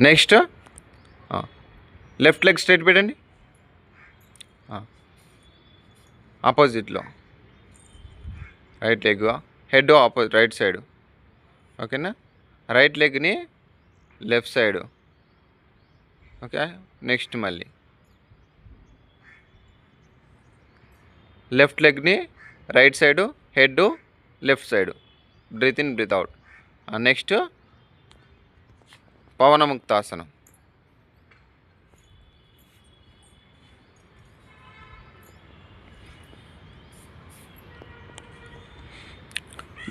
Next left leg straight పెట్టండి, ఆపోజిట్లో right leg, head opposite right side. ఓకేనా, right లెగ్ని లెఫ్ట్ సైడ్. ఓకే, నెక్స్ట్ మళ్ళీ లెఫ్ట్ లెగ్ని right side, head left side. Breathe in breathe out. Next పవనముక్తాసనం.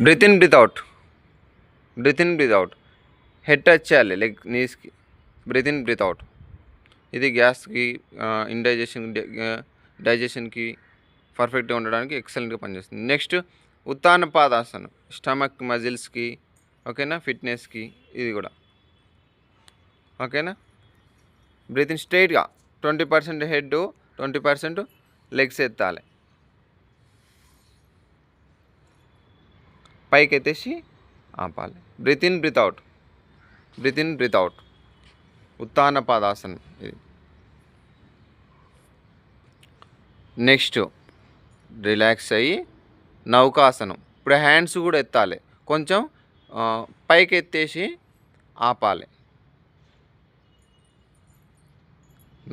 Breathe in breathe out, breathe in breathe out. Head touch చేయాలి leg నీస్కి. Breathe in breathe out. ఇది గ్యాస్కి, డైజెషన్కి పర్ఫెక్ట్గా ఉండడానికి ఎక్సలెంట్గా పనిచేస్తుంది. నెక్స్ట్ ఉత్తాన పాదాసనం, స్టమక్ మజిల్స్కి, ఓకేనా, ఫిట్నెస్కి ఇది కూడా. ఓకేనా, బ్రీత్ ఇన్ స్ట్రైట్గా 20% హెడ్, 20% లెగ్స్ ఎత్తాలి. పైకి ఎత్తేసి ఆపాలి. Breathe in breathe out, breathe in breathe out. ఉత్తాన పాదాసనం ఇది. నెక్స్ట్ రిలాక్స్ అయ్యి నౌకాసనం. ఇప్పుడు హ్యాండ్స్ కూడా ఎత్తాలి, కొంచెం పైకి ఎత్తేసి ఆపాలి.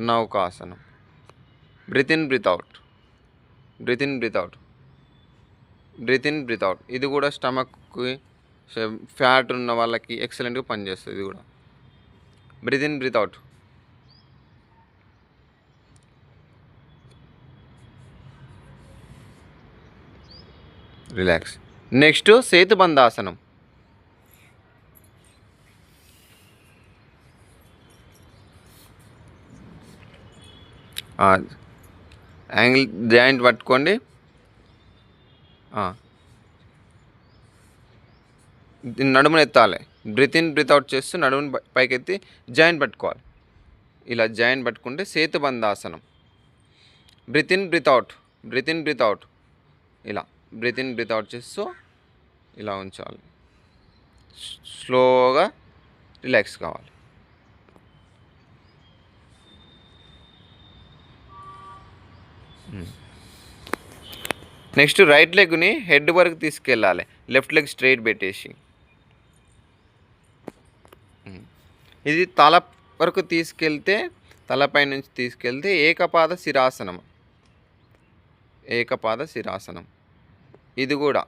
నౌకాసనం. Breathe in breathe out, breathe in breathe out, breathe in breathe out. ఇది కూడా స్టమక్కి, ఫ్యాట్ ఉన్న వాళ్ళకి ఎక్సలెంట్గా పనిచేస్తుంది ఇది కూడా. Breathe in breathe out. Relax. Next సేతుబంధాసనం. యాంగిల్ జాయింట్ పట్టుకోండి. నడుమును ఎత్తాలి. బ్రీత్ ఇన్ బ్రీత్ అవుట్ చేస్తూ నడుమును పైకి ఎత్తి జాయింట్ పట్టుకోవాలి. ఇలా జాయింట్ పట్టుకుంటే సేతుబంధాసనం. Breathe in breathe out, breathe in breathe out. ఇలా బ్రీత్ ఇన్ బ్రీత్ అవుట్ చేస్తూ ఇలా ఉంచాలి. స్లోగా రిలాక్స్ కావాలి. నెక్స్ట్ రైట్ లెగ్ని హెడ్ వరకు తీసుకెళ్ళాలి, లెఫ్ట్ లెగ్ స్ట్రైట్ పెట్టేసి. ఇది తల వరకు తీసుకెళ్తే, తలపై నుంచి తీసుకెళ్తే ఏకపాద శిరాసనం. ఏకపాద శిరాసనం ఇది కూడా